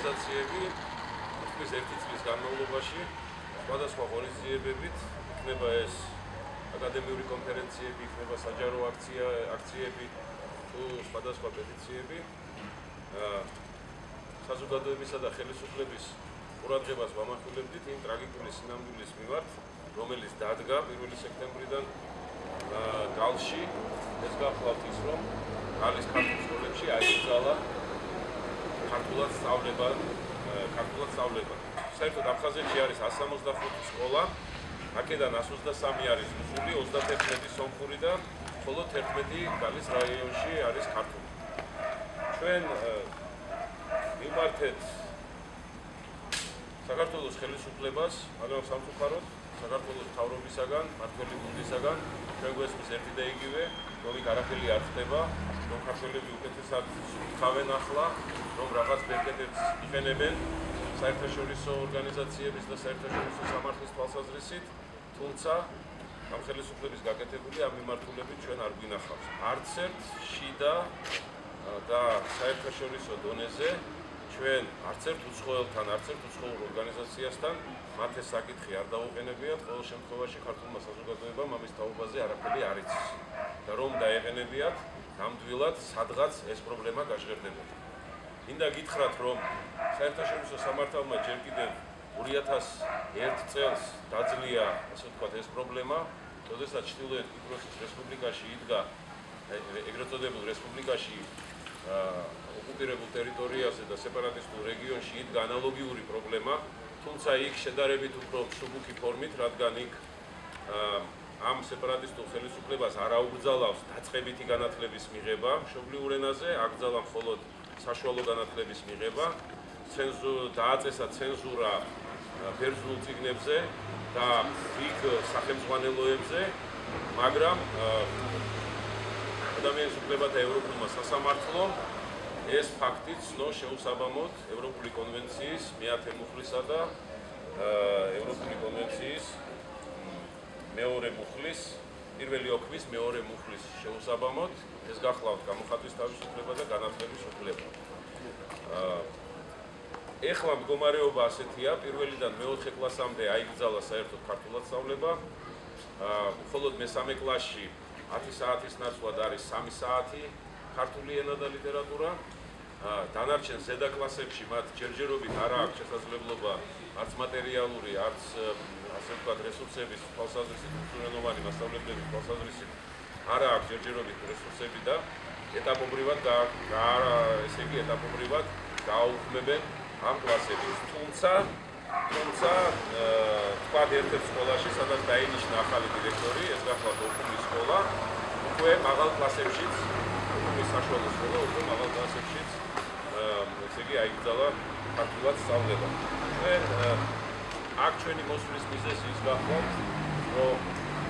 ორგანიზაციები თითქმის ერთი წლის განმავლობაში სხვადასხვა ღონისძიებებით იქნება ეს აკადემიური კონფერენციები, იქნება საჯარო აქციები თუ სხვადასხვა პეტიციები საზოგადოებისა და ხელისუფლების ყურადღებას ვამახვილებდით იმ ტრაგიკული სინამდვილის მიმართ, რომელიც დადგა 1 სექტემბრიდან გალში. ეს გახლავთ ის, რომ გალის ქართულ სკოლებში აიკრძალა ქართულად სწავლება. საერთოდ აფხაზეთში არის 165 სკოლა, აქედან 123 არის რუსული, 31 სომხური და მხოლოდ 11 გალის რაიონში არის ქართული. ჩვენ მიმართეთ საქართველოს ხელისუფლებას, მაგრამ სამწუხაროდ საქართველოს მთავრობისაგან, მმართველი გუნდისაგან ჩვენ გვესმის ერთი და იგივე, რომ იქ არაფერი არ ხდება, რომ ქართველები უკეთესად სუფთავენ ახლა, რომ რაღაც ბერკეტებს იყენებენ საერთაშორისო ორგანიზაციების და საერთაშორისო სამართლის თვალსაზრისით, თუმცა ამ ხელისუფლების გაკეთებული ამ მიმართულებით ჩვენ არ გვინახავს. არც ერთ შიდა და საერთაშორისო დონეზე ჩვენ არც ერთ უცხოელთან, არც ერთ უცხოურ ორგანიზაციასთან მათ ეს საკითხი არ დაუყენებიათ, ყოველ შემთხვევაში ქართულმა საზოგადოებამ ამის თაობაზე არაფერი არ იცის და რომ დაეყენებიათ, ნამდვილად სადღაც ეს პრობლემა გაჟღერდებოდა. მინდა გითხრათ, რომ საერთაშორისო სამართალმა ჯერ კიდევ 2001 წელს დაძლია, ასე ვთქვათ, ეს პრობლემა, როდესაც ჩრდილოეთ კვიპროსის რესპუბლიკაში იდგა ეგრეთ წოდებულ რესპუბლიკაში ოკუპირებულ ტერიტორიაზე და სეპარატისტულ რეგიონში იდგა ანალოგიური პრობლემა, თუმცა იქ შედარებით უფრო მსუბუქი ფორმით, რადგან იქ ამ სეპარატისტულ ხელისუფლებას არ აუგზავნავს დაწყებითი განათლების მიღება მშობლიურ ენაზე, აკრძალა მხოლოდ საშუალო განათლების მიღება, დააწესა ცენზურა ბერძნულ წიგნებზე და იქ სახელმძღვანელოებზე, მაგრამ ადამიანის უფლებათა ევროპულმა სასამართლომ ეს ფაქტი ცნო შეუსაბამოდ ევროპული კონვენციის მე-10 მუხლისა და ევროპული კონვენციის მეორე მუხლის, პირველი ოქმის მეორე მუხლის შეუსაბამოდ, ეს გახლავთ გამოხატვის თავისუფლება და განათლების უფლება. ეხლა მდგომარეობა ასეთია, პირველიდან მე-4 კლასამდე აიკრძალა საერთოდ ქართულად სწავლება, მხოლოდ მე-3 კლასში 10 საათის ნაცვლად არის 3 საათი ქართული ენა და ლიტერატურა. დანარჩენ ზედა კლასებში მათ ჯერჯერობით არ აქვს შესაძლებლობა არც მატერიალური, არც ასე ვთქვათ რესურსების თვალსაზრისით, უზრუნველოვანი მასწავლებლების თვალსაზრისით არ აქვს ჯერჯერობით რესურსები და ეტაპობრივად გააუქმებენ ამ კლასებს. თუმცა თქვათ ერთ-ერთ სკოლაში, სადაც დაინიშნა ახალი დირექტორი, ეს გახლავთ ოქუმის სკოლა, უკვე მაღალ კლასებშიც, ოქუმის საშუალო სკოლა, უკვე მაღალ კლასებშიც ესე იგი აიკრძალა ქართულად სწავლება. ჩვენ აქ ჩვენი მოსვლის მიზეზი ის გახლავთ, რომ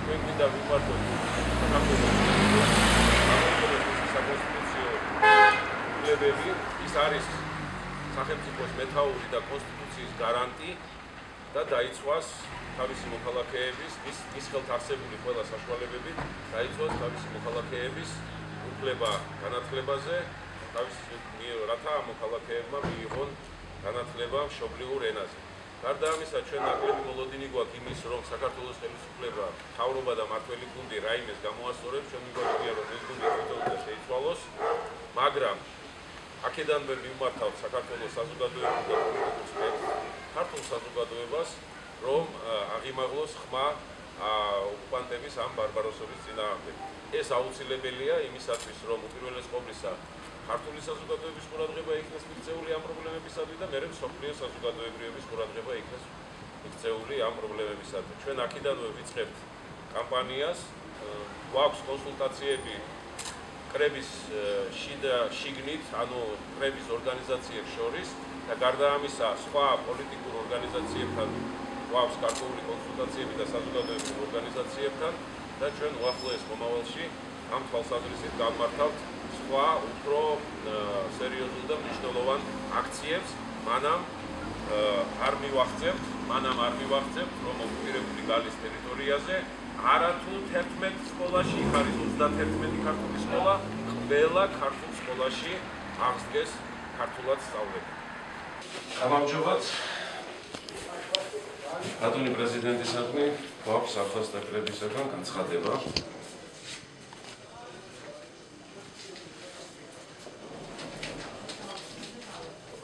ჩვენ მინდა ვიმართოთ საქართველოს საკონსტიტუციო უფლებები, ის არის სახელმწიფოს მეთაური და კონსტიტუციის გარანტი და დაიცვას თავისი მოქალაქეების, მის ხელთ არსებული ყველა საშუალებებით დაიცვას თავისი მოქალაქეების უფლება განათლებაზე, რათა მოქალაქეებმა მიიღონ განათლება მშობლიურ ენაზე. გარდა ამისა, ჩვენ ნაკლები მოლოდინი გვაქვს იმის, რომ საქართველოს ხელისუფლება, მთავრობა და მმართველი გუნდი რაიმეს გამოასწორებს, ჩვენ მიგვაჩნია, რომ ეს გუნდი თვითონ შეიცვალოს, მაგრამ აქედან ვერ მიმართავთ საქართველოს საზოგადოებრივ და პოლიტიკურ სპექტრს, ქართულ საზოგადოებას, რომ აღიმაღლოს ხმა ოკუპანტების ამ ბარბაროსობის წინააღმდეგ. ეს აუცილებელია იმისათვის, რომ უპირველეს ყოვლისა ქართული საზოგადოების ყურადღება იქნეს მიქცეული ამ პრობლემებისადმი და მერე მსოფლიო საზოგადოებრივების ყურადღება იქნეს მიქცეული ამ პრობლემებისადმი. ჩვენ აქედანვე ვიწყებთ კამპანიას, გვაქვს კონსულტაციები კრების შიგნით, ანუ კრების ორგანიზაციებს შორის და გარდა ამისა სხვა პოლიტიკურ ორგანიზაციებთან გვაქვს გარკვეული კონსულტაციები და საზოგადოებრივ ორგანიზაციებთან და ჩვენ უახლოეს მომავალში ამ თვალსაზრისით გავმართავთ სხვა უფრო სერიოზულ და მნიშვნელოვან აქციებს, მანამ არ მივახცევთ, რომ ოკუპირებული გალის ტერიტორიაზე არათუ 11 სკოლაში, იქ არის 31 ქართული სკოლა, ყველა ქართულ სკოლაში აღსდგეს ქართულად სწავლება. გამარჯობათ. ბატონი პრეზიდენტისადმი გვაქვს საფასთა კრებისაგან განცხადება.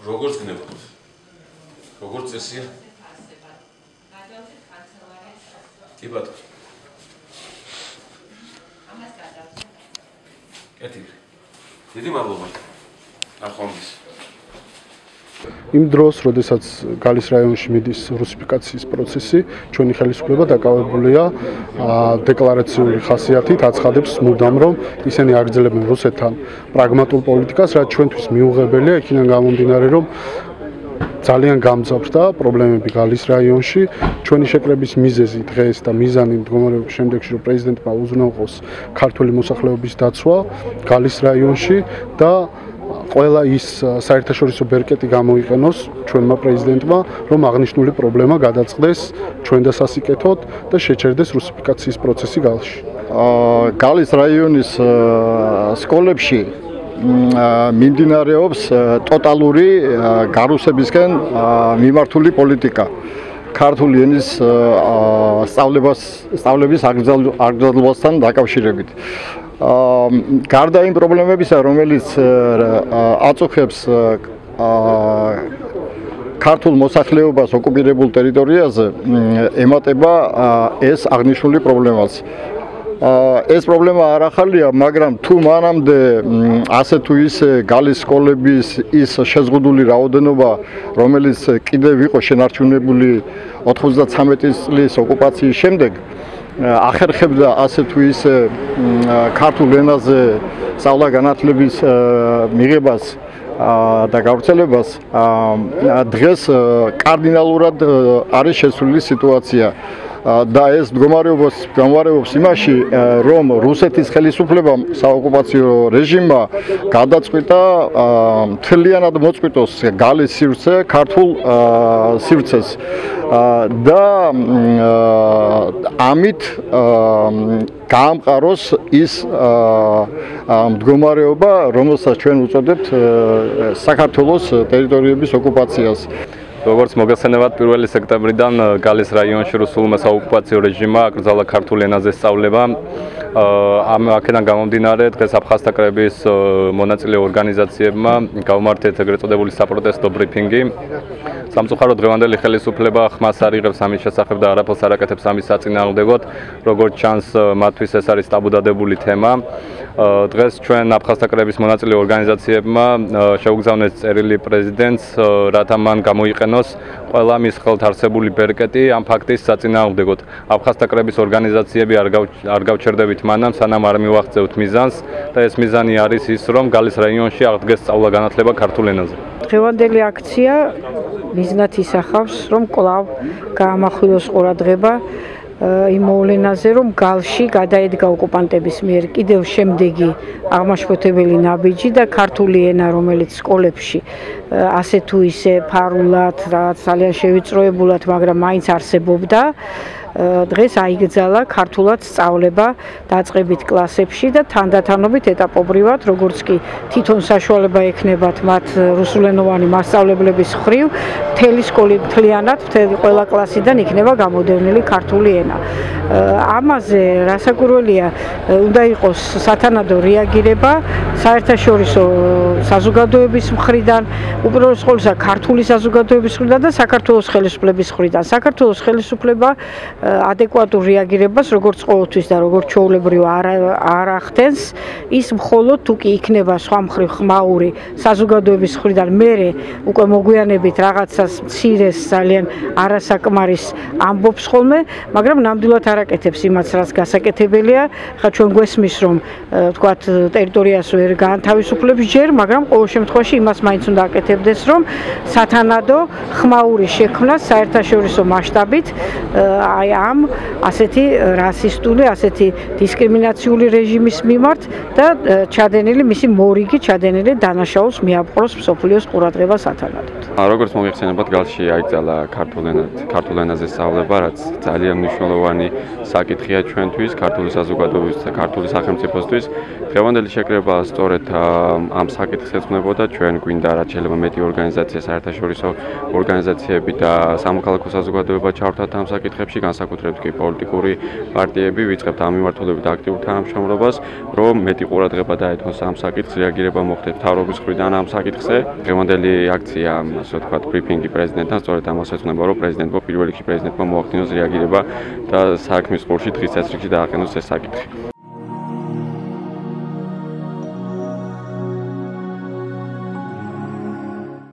როგორც გნებავთ? როგორც წესია? კი ბატონო. კეთილი. დიდი მადლობა. ახონდის. იმ დროს, როდესაც გალის რაიონში მიდის რუსიფიკაციის პროცესი, ჩვენი ხელისუფლება დაკავებულია დეკლარაციული ხასიათით, აცხადებს მუდამ, რომ ისინი აგრძელებენ რუსეთთან პრაგმატულ პოლიტიკას, რაც ჩვენთვის მიუღებელია, იქიდან გამომდინარე, რომ ძალიან გამძაფრდა პრობლემები გალის რაიონში. ჩვენი შეკრების მიზეზი დღეს და მიზანი მდგომარეობის შემდეგში, რომ პრეზიდენტმა უზრუნველყოს ქართული მოსახლეობის დაცვა გალის რაიონში და ყველა ის საერთაშორისო ბერკეტი გამოიყენოს ჩვენმა პრეზიდენტმა, რომ აღნიშნული პრობლემა გადაწყდეს ჩვენ დასასიკეთოდ და შეჩერდეს რუსიფიკაციის პროცესი გალში. გალის რაიონის სკოლებში მიმდინარეობს ტოტალური გარუსებისკენ მიმართული პოლიტიკა. ქართული ენის სწავლების აგრძელებასთან დაკავშირებით. გარდა იმ პრობლემებისა, რომელიც აწუხებს ქართულ მოსახლეობას ოკუპირებულ ტერიტორიაზე, ემატება ეს აღნიშნული პრობლემაც. ეს პრობლემა არ ახალია, მაგრამ თუ მანამდე ასე თუ ისე გალის სკოლების ის შეზღუდული რაოდენობა, რომელიც კიდევ იყო შენარჩუნებული 93 წლის ოკუპაციის შემდეგ, ახერხებდა ასე თუ ისე ქართულ ენაზე სწავლა-განათლების მიღებას და გავრცელებას, დღეს კარდინალურად არის შესული სიტუაცია. და ეს მდგომარეობს იმაში, რომ რუსეთის ხელისუფლებამ საოკუპაციო რეჟიმმა გადაწყვიტა მთლიანად მოწყვიტოს გალის სივრცე ქართულ სივრცეს და ამით გაამყაროს ის მდგომარეობა, რომელსაც ჩვენ უწოდებთ საქართველოს ტერიტორიების ოკუპაციას. როგორც მოგესალმებათ, 1 სექტემბრიდან გალის რაიონში რუსულმა საოკუპაციო რეჟიმმა აკრძალა ქართულ ენაზე სწავლება. აქედან გამომდინარე, დღეს აფხაზთა კრების მონაწილე ორგანიზაციებმა გავმართეთ ეგრეთ წოდებული საპროტესტო ბრიფინგი. სამწუხაროდ დღევანდელი ხელისუფლება ხმას არ იღებს ამის შესახებ და არაფერს არ აკეთებს ამის საწინააღმდეგოდ, როგორც ჩანს, მათთვის ეს არის ტაბუდადებული თემა. დღეს ჩვენ აფხაზთა კრების მონაწილე ორგანიზაციებმა შეუგზავნეს წერილი პრეზიდენტს, რათა მან გამოიყენოს ყველა მის ხელთ არსებული ბერკეტი ამ ფაქტის საწინააღმდეგოდ. აფხაზთა კრების ორგანიზაციები არ გავჩერდებით მანამ, სანამ არ მივაღწევთ მიზანს და ეს მიზანი არის ის, რომ გალის რაიონში აღდგეს სწავლა-განათლება ქართულ ენაზე. დღევანდელი აქცია მიზნად ისახავს, რომ კვლავ გაამახვილოს ყურადღება იმ მოვლენაზე, რომ გალში გადაედგა ოკუპანტების მიერ კიდევ შემდეგი აღმაშფოთებელი ნაბიჯი და ქართული ენა, რომელიც სკოლებში ასე თუ ისე ფარულად, რაღაც ძალიან შევიწროებულად, მაგრამ მაინც არსებობდა, დღეს აიგრძალა ქართულად სწავლება დაწყებით კლასებში და თანდათანობით ეტაპობრივად, როგორც კი თვითონ საშუალება ექნებათ მათ რუსულენოვანი მასწავლებლების მხრივ, მთელი სკოლი მთლიანად, ყველა კლასიდან იქნება გამოდევნილი ქართული ენა. ამაზე რასაკვირველია, უნდა იყოს სათანადო რეაგირება საერთაშორისო საზოგადოების მხრიდან, უპირველეს ყოვლისა ქართული საზოგადოების მხრიდან და საქართველოს ხელისუფლების მხრიდან. საქართველოს ხელისუფლება ადეკვატურ რეაგირებას, როგორც ყოველთვის და როგორც ჩვეულებრივ არ ახდენს, ის მხოლოდ თუ კი იქნება სხვა მხრივ ხმაური საზოგადოების მხრიდან, მერე უკვე მოგვიანებით რაღაცას მცირეს ძალიან არასაკმარის ამბობს ხოლმე, მაგრამ ნამდვილად არ აკეთებს იმას, რაც გასაკეთებელია. ხა ჩვენ გვესმის, რომ თქვათ ტერიტორიას ვერ გაანთავისუფლებს ჯერ, მაგრამ ყოველ შემთხვევაში იმას მაინც უნდა აკეთებდეს, რომ სათანადო ხმაური შექმნას საერთაშორისო მასშტაბით აი ამ ასეთი რასისტული, ასეთი დისკრიმინაციული რეჟიმის მიმართ და ჩადენილი მისი მორიგი ჩადენილი დანაშაულს მიაპყროს მსოფლიოს ყურადღება სათანადოდ. როგორც მოგეხსენებათ, გალში აიგრძალა ქართულ ენაზე სწავლება, რაც ძალიან მნიშვნელოვანი საკითხია ჩვენთვის, ქართული საზოგადოების და ქართული სახელმწიფოსთვის. დღევანდელი შეკრება სწორედ ამ საკითხს ეძღვნებოდა, ჩვენ გვინდა რაც შეიძლება მეტი ორგანიზაცია, საერთაშორისო ორგანიზაციები და სამოქალაქო საზოგადოება ჩავრთათ ამ საკითხებში, განსაკუთრებით კი პოლიტიკური პარტიები, ვიწყებთ ამ მიმართულებით აქტიურ თანამშრომლობას, რომ მეტი ყურადღება დაეთმოს ამ საკითხს, რეაგირება მოხდეს მთავრობის მხრიდან ამ საკითხზე. დღევანდელი აქცია, ასე ვთქვათ, ბრიფინგი პრეზიდენტთან სწორედ ამას ეძღვნება, რომ პრეზიდენტმა პირველ რიგში მოახდინოს რეაგირება და საქმის ყურში დღის წესრიგში დააყენოს ეს საკითხი.